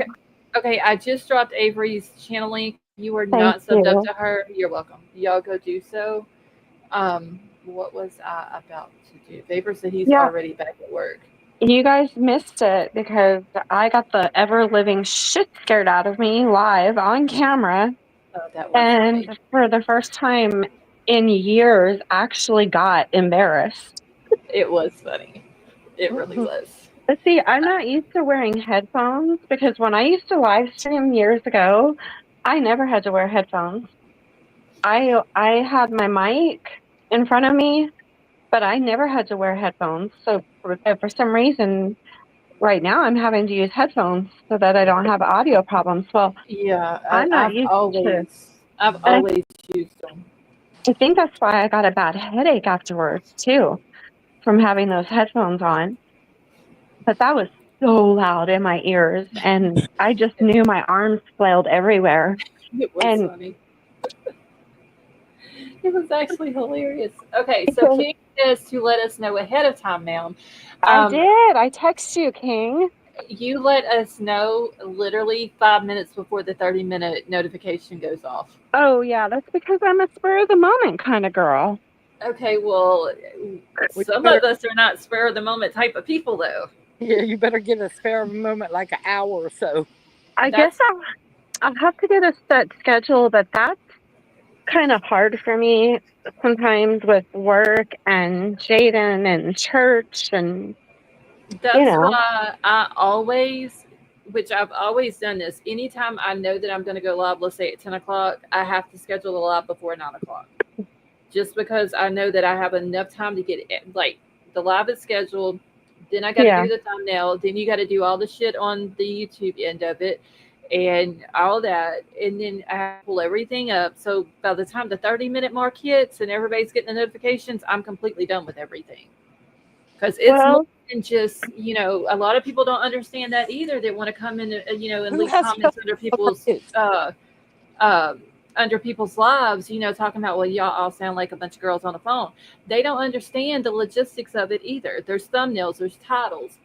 Okay. I just dropped Avery's channel link. You are Thank not subbed up you. to her. You're welcome. Y'all go do so. What was I about to do? Vapor said he's Yeah, already back at work. you guys missed it because I got the ever living shit scared out of me live on camera. Oh, that was And funny. for the first time in years, actually got embarrassed. It was funny. It really was. But see, I'm not used to wearing headphones because when I used to live stream years ago, I never had to wear headphones. I had my mic in front of me, but I never had to wear headphones. So for some reason, right now I'm having to use headphones so that I don't have audio problems. Well, Yeah, I'm not used to, I've and always used them. I think that's why I got a bad headache afterwards too from having those headphones on. But that was so loud in my ears, and I just knew my arms flailed everywhere. It was And funny. It was actually hilarious. Okay, so because King says to let us know ahead of time, ma'am. I Um, did, I text you, King. you let us know literally 5 minutes before the 30-minute notification goes off. Oh yeah, that's because I'm a spur of the moment kind of girl. Okay, well, We some better, of us are not spur of the moment type of people, though. yeah, you better get a spare moment, like an hour or so. I guess That's I'll have to get a set schedule, but that's kind of hard for me sometimes with work and Jaden and church and you that's know. why which I've always done this. Anytime I know that I'm going to go live, let's say at 10 o'clock, I have to schedule the live before 9 o'clock. Just because I know that I have enough time to get it. Like, the live is scheduled, then I got to Yeah. do the thumbnail, then you got to do all the shit on the YouTube end of it and all that. And then I have to pull everything up. So by the time the 30-minute mark hits and everybody's getting the notifications, I'm completely done with everything. Because it's more Well, than just, a lot of people don't understand that either. They want to come in, and Who leave has comments under people's kids? uh, under people's lives, talking about, well, y'all all sound like a bunch of girls on the phone. They don't understand the logistics of it either. There's thumbnails, there's titles,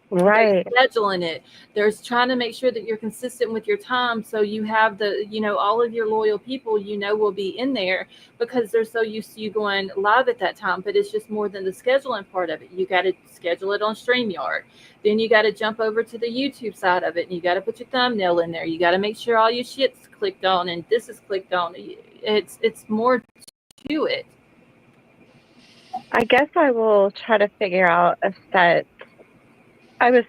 Right. there's scheduling it. There's trying to make sure that you're consistent with your time, so you have all of your loyal people, will be in there because they're so used to you going live at that time. But it's just more than the scheduling part of it. You got to schedule it on StreamYard. Then you got to jump over to the YouTube side of it, and you got to put your thumbnail in there. You got to make sure all your shit's clicked on and this is clicked on. It's more to it. I guess I will try to figure out a set. I was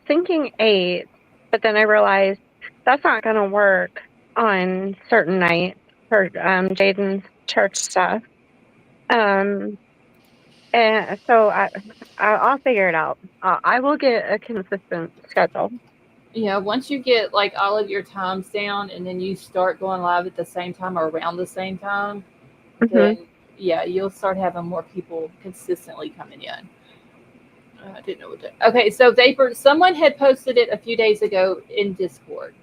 thinking 8, but then I realized that's not going to work on certain nights for Jaden's church stuff. And so I'll figure it out. I will get a consistent schedule. Yeah, once you get like all of your times down, and then you start going live at the same time or around the same time, then you'll start having more people consistently coming in. I didn't know what to. Okay, so Vapor, someone had posted it a few days ago in Discord,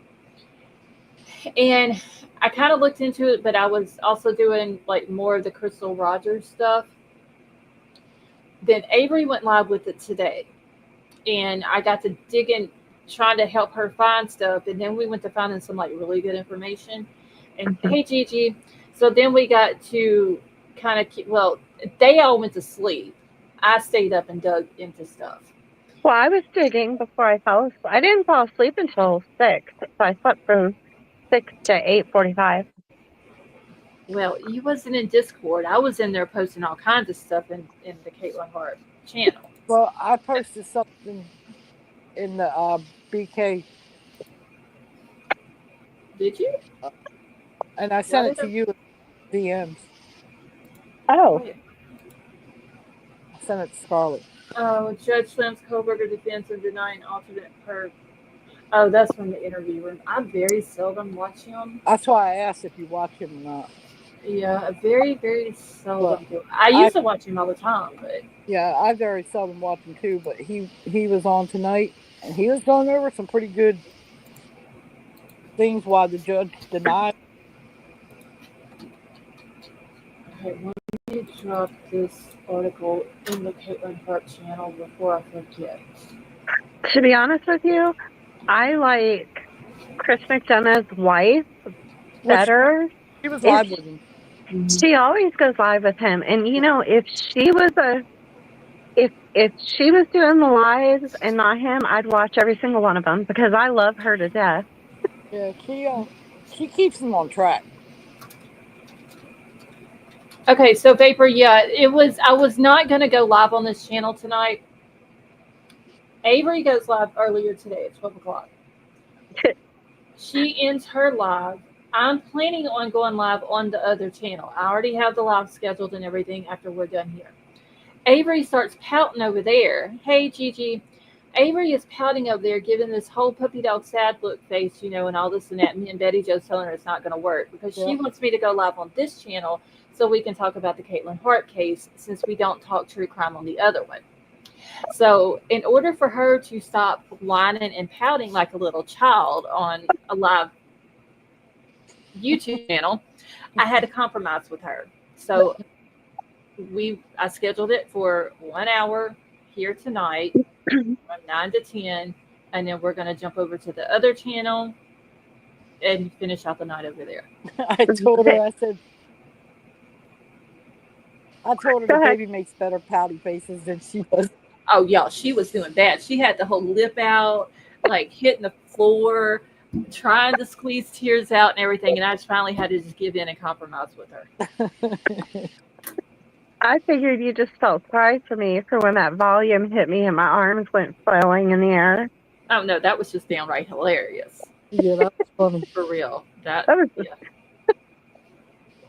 and I kind of looked into it, but I was also doing like more of the Crystal Rogers stuff. Then Avery went live with it today, and I got to dig in, trying to help her find stuff, and then we went to finding some like really good information. And hey, Gigi, so then we got to kind of they all went to sleep. I stayed up and dug into stuff. Well, I was digging before I fell asleep. I didn't fall asleep until 6, so I slept from 6 to 8:45. Well, you wasn't in Discord. I was in there posting all kinds of stuff in the Katlyn Harp channel. Well, I posted something in the BK. Did you? And I sent it to you in DMs. Oh. I sent it to Scarlett. Oh, Judge Slim's Kohlberger defense of denying alternate perp. Oh, that's from the interview room. I very seldom watch him. That's why I asked if you watch him or not. Yeah, very, very seldom. I used to watch him all the time, but yeah, I very seldom watch him too. But he was on tonight, and he was going over some pretty good things why the judge denied. Okay, let me drop this article in the Katlyn Harp channel before I forget. To be honest with you, I like Chris McDonough's wife better. She was live with him. She always goes live with him, and if she was if she was doing the lives and not him, I'd watch every single one of them because I love her to death. Yeah, she keeps them on track. Okay, so Vapor, I was not going to go live on this channel tonight. Avery goes live earlier today at 12 o'clock. She ends her live. I'm planning on going live on the other channel. I already have the live scheduled and everything after we're done here. Avery starts pouting over there. Hey, Gigi. Avery is pouting over there, giving this whole puppy dog sad look face, and all this and that. Me and Betty Jo's telling her it's not going to work because she wants me to go live on this channel so we can talk about the Katlyn Harp case since we don't talk true crime on the other one. So in order for her to stop whining and pouting like a little child on a live YouTube channel, I had to compromise with her. So I scheduled it for 1 hour here tonight from 9 to 10, and then we're going to jump over to the other channel and finish out the night over there. I told her the baby makes better pouty faces than she was. Oh, yeah, she was doing bad. She had the whole lip out, like hitting the floor, trying to squeeze tears out and everything. And I just finally had to just give in and compromise with her. I figured you just felt sorry for me for when that volume hit me and my arms went flailing in the air. Oh, no, that was just downright hilarious. Yeah, that was funny. For real. That was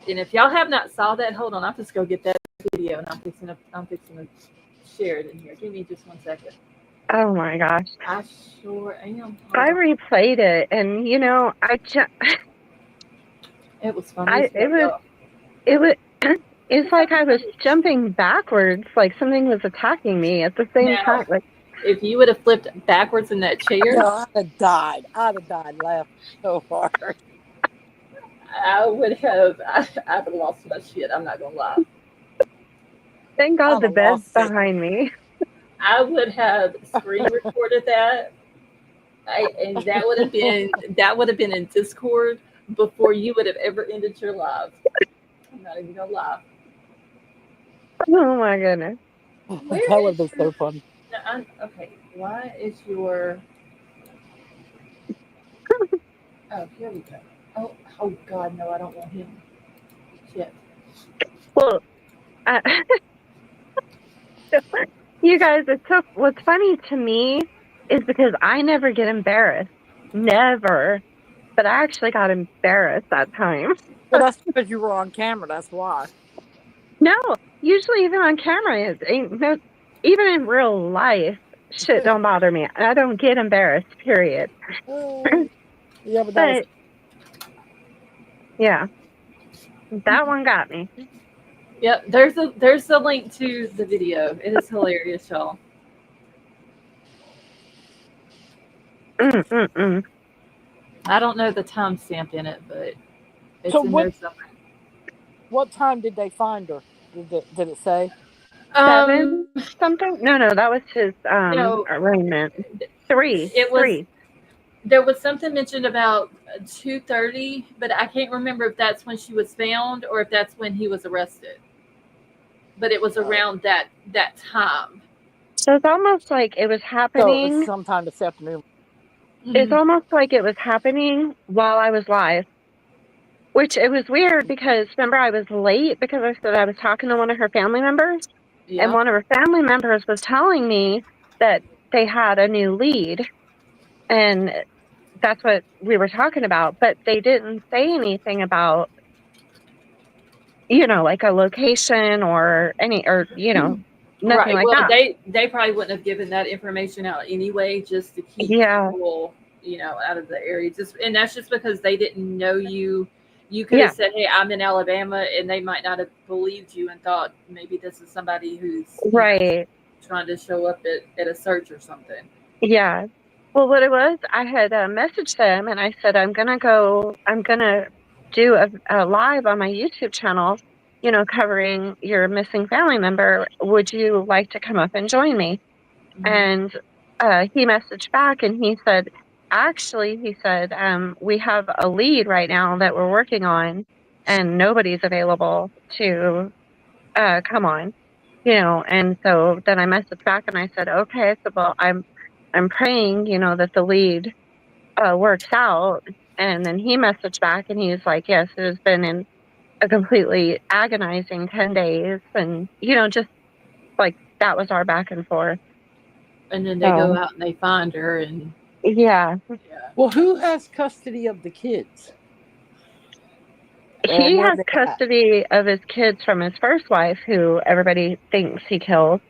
And if y'all have not saw that, hold on. I'll just go get that video and I'm fixing to share it in here. Give me just 1 second. Oh my gosh. I sure am. I replayed it and it was funny. It's like I was jumping backwards, like something was attacking me at the same time. Like if you would have flipped backwards in that chair, no, I'd have died. I'd have died laughing so hard. I would have lost my shit. I'm not gonna lie. Thank God I'd the have bed's lost it. behind me. I would have screen recorded that, and that would have been in Discord before you would have ever ended your live. I'm not even gonna lie. Oh my goodness. Where That would is have been your? so fun. Okay, why is your? Oh, here we go. Oh God, no! I don't want him. Shit. Well, uh, you guys, what's funny to me is because I never get embarrassed. Never. But I actually got embarrassed that time. But that's because you were on camera. That's why. No, usually even on camera, it ain't no, even in real life, shit don't bother me. I don't get embarrassed, period. Yeah, but that was. But yeah, that one got me. Yep. There's a link to the video. It is hilarious, y'all. Mm-mm-mm. I don't know the timestamp in it, but it's So in what? there somewhere. What time did they find her? Did it say? Um, 7 something? No, that was his no, arraignment. Three, it was three. there was something mentioned about 2:30, but I can't remember if that's when she was found or if that's when he was arrested. But it was around that time. So it's almost like it was So it was happening. sometime this afternoon. It's Mhm. almost like it was happening while I was live. Which it was weird because remember I was late because I said I was talking to one of her family members, and Yeah. one of her family members was telling me that they had a new lead, and that's what we were talking about. But they didn't say anything about, like a location or nothing Right. like Well, that. they probably wouldn't have given that information out anyway, just to keep Yeah, people, out of the area. And that's just because they didn't know you. You could have yeah, said, "Hey, I'm in Alabama," and they might not have believed you and thought maybe this is somebody who's, right. trying to show up at a search or something. Yeah. Well, what it was, I had messaged them and I said, I'm gonna do a live on my YouTube channel, covering your missing family member. Would you like to come up and join me? Mhm. And he messaged back and he said, we have a lead right now that we're working on and nobody's available to come on. And so then I messaged back and I said, okay, I said, well, I'm praying, that the lead works out. And then he messaged back and he's like, yes, it has been in a completely agonizing 10 days. And, just like that was our back and forth. And then they go So, out and they find her, and yeah, yeah. Well, who has custody of the kids, or he where has they at? custody of his kids from his first wife, who everybody thinks he killed.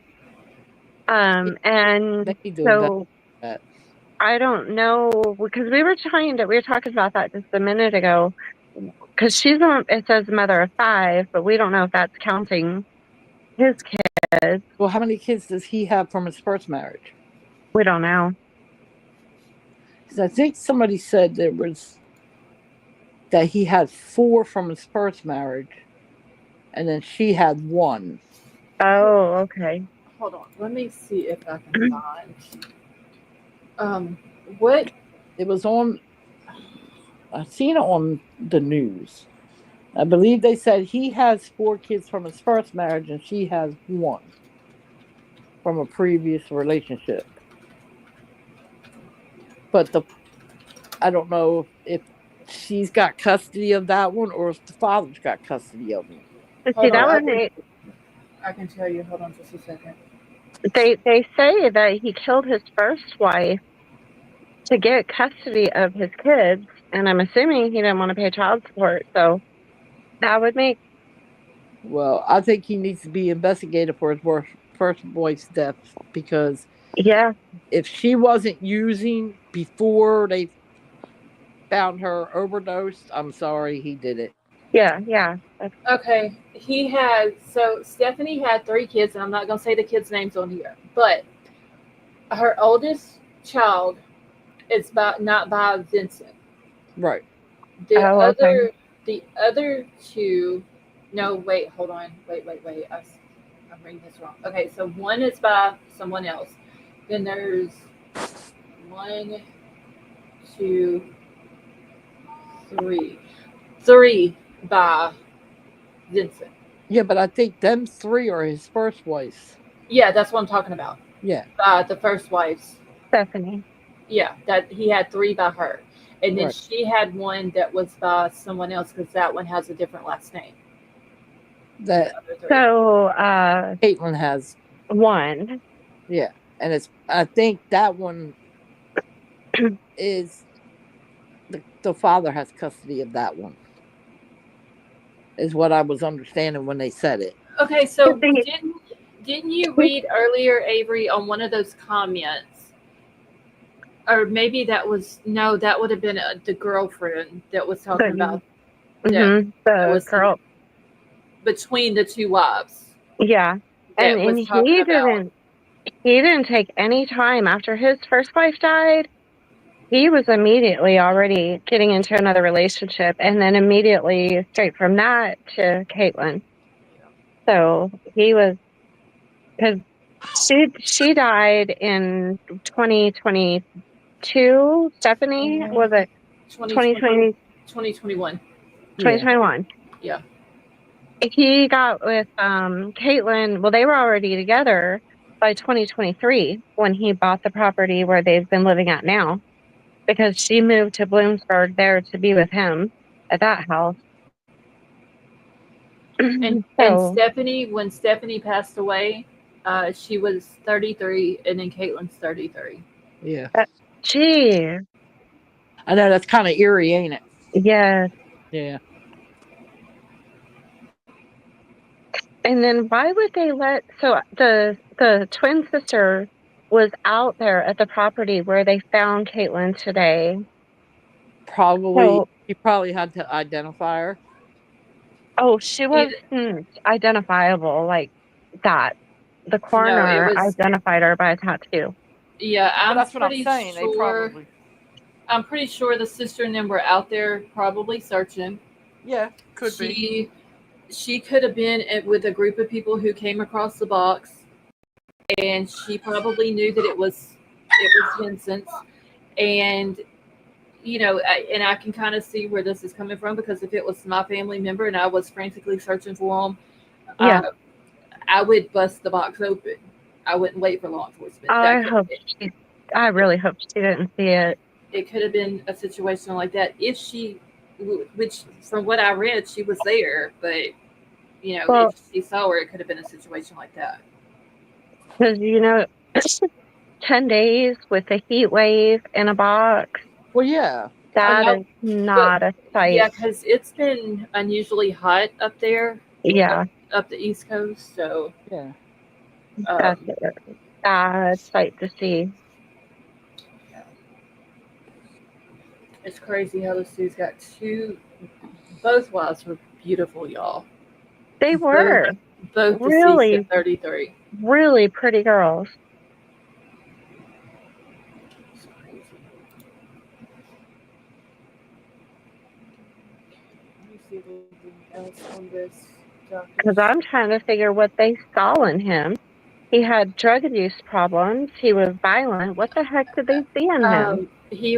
And They need to so investigate that. I don't know because we were talking about that just a minute ago because it says mother of five, but we don't know if that's counting his kids. Well, how many kids does he have from his first marriage? We don't know. Because I think somebody said that he had 4 from his first marriage, and then she had 1. Oh, okay. Hold on. Let me see if I can find. Um, what? It was on. I seen it on the news. I believe they said he has 4 kids from his first marriage, and she has 1 from a previous relationship. But I don't know if she's got custody of that one or if the father's got custody of him. But see, Hold on. that I one can I can tell you. Hold on just a second. they say that he killed his first wife to get custody of his kids, and I'm assuming he didn't want to pay child support. So that would make Well, I think he needs to be investigated for his first wife's death because yeah, if she wasn't using before they found her overdosed, I'm sorry he did it. yeah. Okay, so Stephanie had 3 kids, and I'm not gonna say the kids' names on here, but her oldest child is not by Vincent. Right. The Oh, okay. other The other two, no, wait, hold on. Wait. I'm reading this wrong. Okay, so one is by someone else. Then there's 1, 2, 3. 3 by Vincent. Yeah, but I think them 3 are his first wives. Yeah, that's what I'm talking about. Yeah. The first wife's. Stephanie. Yeah, that he had 3 by her. And then Right. she had one that was by someone else because that one has a different last name. That The other 3. So, Caitlyn has. 1. Yeah. And I think that one is the father has custody of that one. Is what I was understanding when they said it. Okay, so They- didn't you read earlier, Avery, on one of those comments? Or maybe that would have been the girlfriend that was talking about the was girl. between the 2 wives. Yeah. That And was talking about. he didn't take any time after his first wife died. He was immediately already getting into another relationship, and then immediately straight from that to Caitlyn. So he was, because she died in 2022. Stephanie, was it 2020? 2021. 2021. Yeah. He got with Caitlyn. Well, they were already together by 2023 when he bought the property where they've been living at now, because she moved to Bloomsburg there to be with him at that house. And Stephanie, when Stephanie passed away, she was 33, and then Caitlin's 33. Yeah. Gee. I know that's kind of eerie, ain't it? Yes. Yeah. And then why would they so the twin sister was out there at the property where they found Caitlyn today. He probably had to identify her. Oh, she wasn't identifiable like that. The coroner identified her by a tattoo. Yeah, that's what I'm saying. Sure, I'm pretty sure the sister and them were out there probably searching. Yeah, could be. She could have been with a group of people who came across the box, and she probably knew that it was Vincent's. And and I can kind of see where this is coming from, because if it was my family member and I was frantically searching for them, I would bust the box open. I wouldn't wait for law enforcement. I really hope she didn't see it. It could have been a situation like that if she, which from what I read, she was there, but if she saw her, it could have been a situation like that. Because 10 days with a heat wave in a box. Well, yeah. That is not a sight. Yeah, because it's been unusually hot up there. Yeah. Up the East Coast, so. Yeah. That's a bad sight to see. Yeah. It's crazy how those dudes got both wives were beautiful, y'all. They were. Both really, deceased at 33. Really pretty girls. Because I'm trying to figure what they saw in him. He had drug abuse problems. He was violent. What the heck did they see in him? He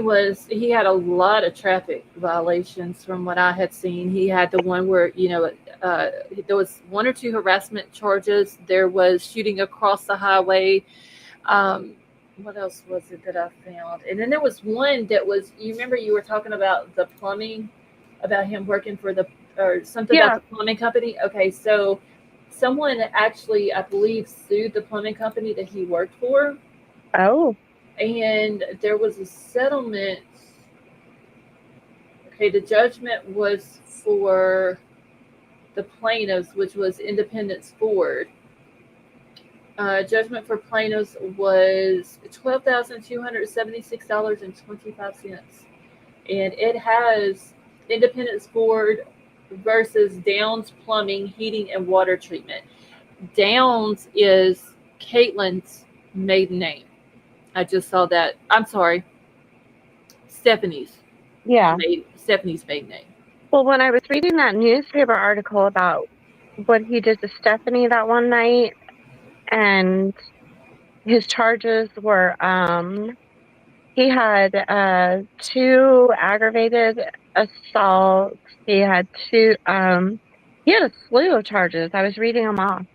had a lot of traffic violations from what I had seen. He had the one where, there was 1 or 2 harassment charges. There was shooting across the highway. What else was it that I found? And then there was one that was, you remember you were talking about the plumbing, about him working for something about the plumbing company. Okay, so someone actually, I believe, sued the plumbing company that he worked for. Oh. And there was a settlement. Okay, the judgment was for the plaintiffs, which was Independence Ford. Judgment for plaintiffs was $12,276.25. And it has Independence Ford versus Downs Plumbing, Heating, and Water Treatment. Downs is Caitlyn's maiden name. I just saw that. I'm sorry. Stephanie's. Yeah. Stephanie's maiden name. Well, when I was reading that newspaper article about what he did to Stephanie that one night, and his charges were, he had 2 aggravated assaults. He had he had a slew of charges. I was reading them off.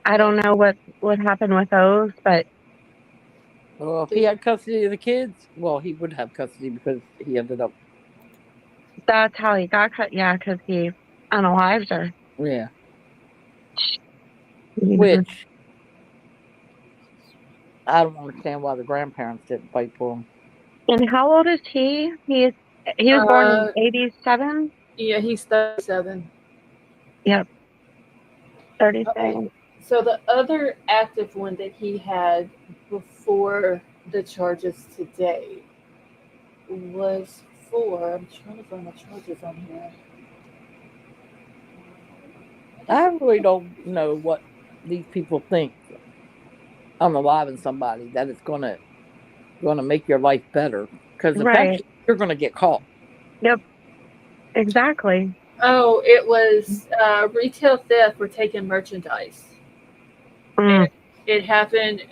I don't know what happened with those, but Well, if he had custody of the kids, well, he would have custody because he ended up. that's how he got cut. Yeah, because he unalived her. Yeah. Mhm. Which I don't understand why the grandparents didn't fight for him. And how old is he? He was born in 87. Yeah, he's 37. Yep, Okay. 37. So the other active one that he had before the charges today was for, I'm trying to find the charges on here. I really don't know what these people think. Unaliving somebody that it's gonna make your life better because Right. eventually you're gonna get caught. Yep. Exactly. Oh, it was retail theft for taking merchandise. Mm. It happened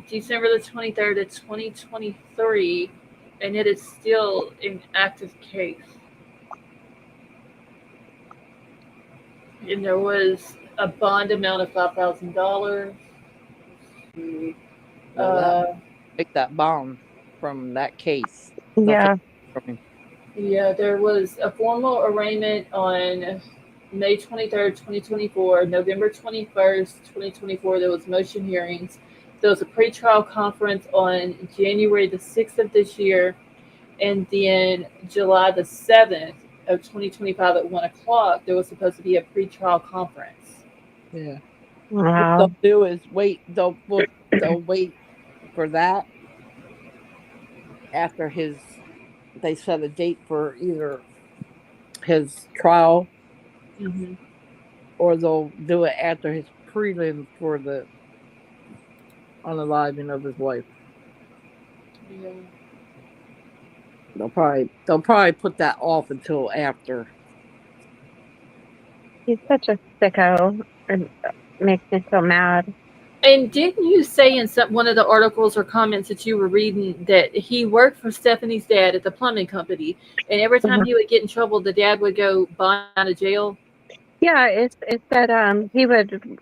December the 23rd of 2023, and it is still an active case. And there was a bond amount of $5,000. Take that bond from that case. Yeah. From him. Yeah, there was a formal arraignment on May 23rd, 2024, November 21st, 2024. There was motion hearings. There was a pretrial conference on January the 6th of this year. And then July the 7th of 2025 at 1 o'clock, there was supposed to be a pretrial conference. Yeah. Wow. What they'll do is wait. They'll wait for that after they set a date for either his trial, or they'll do it after his prelims for the unaliving of his wife. Yeah. They'll probably put that off until after. He's such a sicko. It makes me so mad. And didn't you say in one of the articles or comments that you were reading that he worked for Stephanie's dad at the plumbing company, and every time he would get in trouble, the dad would go bond out of jail? Yeah, it's that he would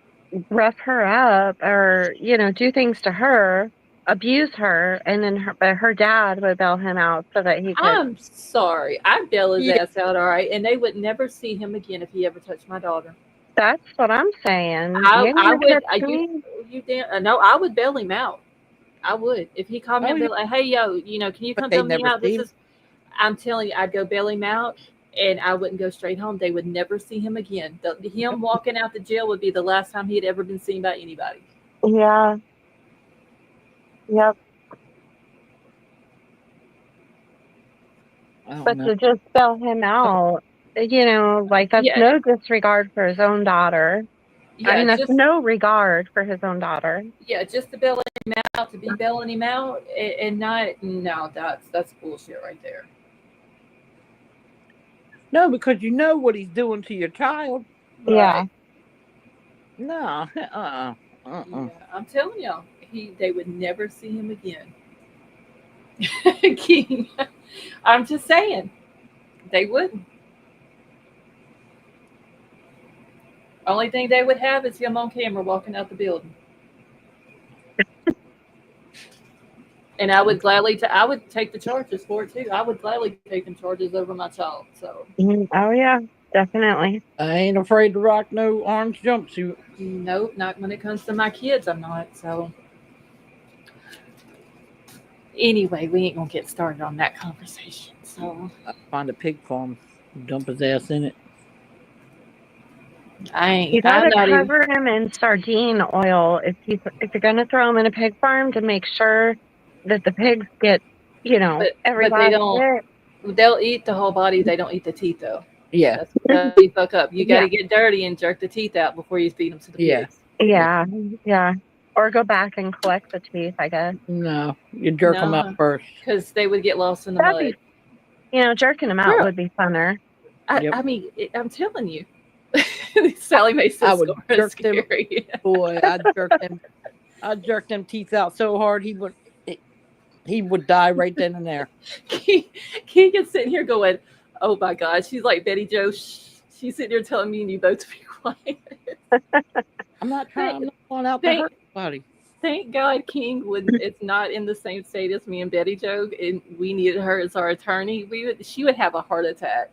rough her up or do things to her, abuse her, and then her dad would bail him out so that he could. I'm sorry, I'd bail his ass out, all right, and they would never see him again if he ever touched my daughter. That's what I'm saying. I would. I would bail him out. I would. If he called me and be like, "Hey, yo, can you come bail me out?" I'm telling you, I'd go bail him out, and I wouldn't go straight home. They would never see him again. Him walking out the jail would be the last time he had ever been seen by anybody. Yeah. Yep. But to just bail him out, that's no disregard for his own daughter. Yeah, I mean, that's no regard for his own daughter. Yeah, just to bail him out, to be bailing him out, and no, that's bullshit right there. No, because you know what he's doing to your child. Yeah. No. Yeah, I'm telling y'all, they would never see him again. King. I'm just saying, they wouldn't. Only thing they would have is him on camera walking out the building. And I would gladly, I would take the charges for it too. I would gladly take them charges over my child. So. Oh yeah, definitely. I ain't afraid to rock no orange jumpsuit. Nope, not when it comes to my kids. I'm not. So. Anyway, we ain't gonna get started on that conversation. So. I find a pig farm, dump his ass in it. You gotta cover him in sardine oil if you're gonna throw him in a pig farm to make sure that the pigs get, every but they don't. They'll eat the whole body. They don't eat the teeth though. Yeah, that's you fuck up. You got to get dirty and jerk the teeth out before you feed them to the pigs. Yeah. Or go back and collect the teeth, I guess. No, you jerk them out first because they would get lost in the mud. Jerking them out would be funner. Yep. I mean, I'm telling you. Sally Mae I says would Scar is jerk them, scary. boy. I'd jerk them teeth out so hard he would die right then and there. Keegan's sitting here going, "Oh my God!" She's like Betty Joe. She's sitting there telling me and you both to be quiet. I'm not going out to Thank- hurt anybody. Thank God King is not in the same state as me and Betty Joe, and we needed her as our attorney. She would have a heart attack.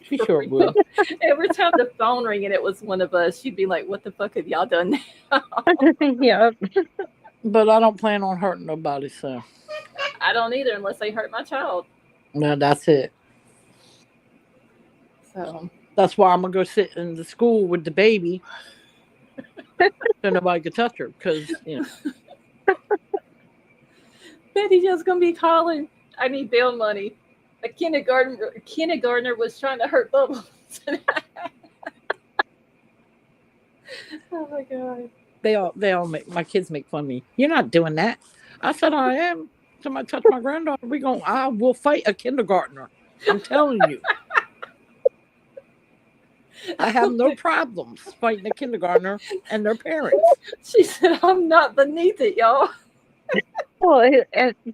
She sure would. Every time the phone rang and it was one of us, she'd be like, "What the fuck have y'all done now?" Yep. But I don't plan on hurting nobody, so I don't either, unless they hurt my child. no, that's it. So That's why I'm gonna go sit in the school with the baby, so nobody can touch her. Because Betty Joe's gonna be calling. I need bail money. A kindergartner was trying to hurt Bubbles. Oh my God. they all make my kids make fun of me. You're not doing that. I said I am. Somebody touch my granddaughter, I will fight a kindergartner. I'm telling you. I have no problems fighting a kindergartner and their parents. She said, "I'm not beneath it, y'all." Well,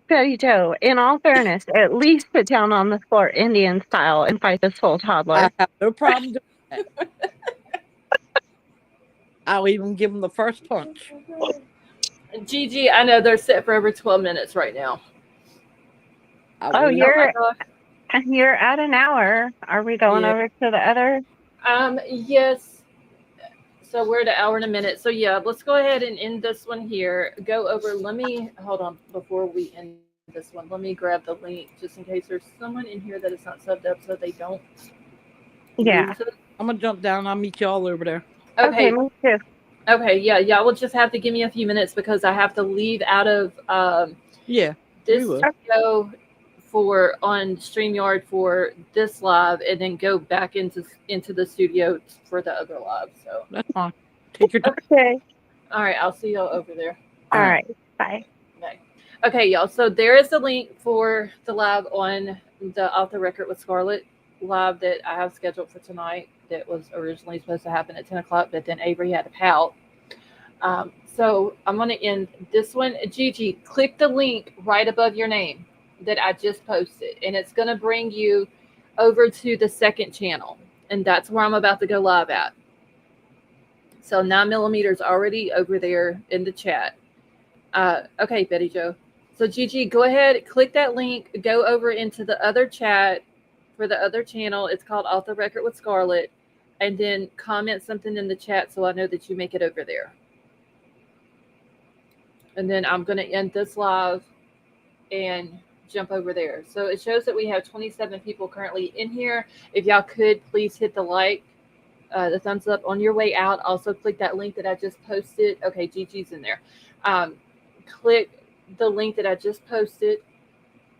Betty Joe, in all fairness, at least sit down on the floor Indian style and fight this whole toddler. I have no problem doing that. I'll even give them the first punch. Gigi, I know they're set for over 12 minutes right now. Oh, Oh my God. you're at an hour. Are we going over to the other? Yes. So we're at an hour and a minute. So yeah, let's go ahead and end this one here. Go over. Hold on before we end this one. Let me grab the link just in case there's someone in here that is not subbed up so they don't. Yeah. lose it. I'm gonna jump down. I'll meet y'all over there. Okay, me too. Okay. Yeah. Y'all will just have to give me a few minutes because I have to leave out of Yeah. this will. studio on StreamYard for this live and then go back into the studio for the other live. So That's fine. Take your time. Okay. all right, I'll see y'all over there. All right. Bye. Okay, y'all. So there is the link for the live on the Off the Record with Scarlett live that I have scheduled for tonight. That was originally supposed to happen at 10 o'clock, but then Avery had to pout. So I'm going to end this one. Gigi, click the link right above your name that I just posted, and it's going to bring you over to the second channel, and that's where I'm about to go live at. So 9mm is already over there in the chat. Okay, Betty Joe. So Gigi, go ahead, click that link, go over into the other chat for the other channel. It's called Off the Record with Scarlett, and then comment something in the chat so I know that you make it over there. And then I'm going to end this live and jump over there. So it shows that we have 27 people currently in here. If y'all could please hit the like, the thumbs up on your way out. Also click that link that I just posted. Okay, Gigi's in there. Click the link that I just posted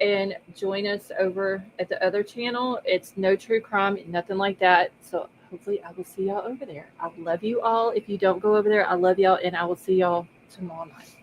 and join us over at the other channel. It's no true crime, nothing like that. So hopefully I will see y'all over there. I love you all. If you don't go over there, I love y'all, and I will see y'all tomorrow night.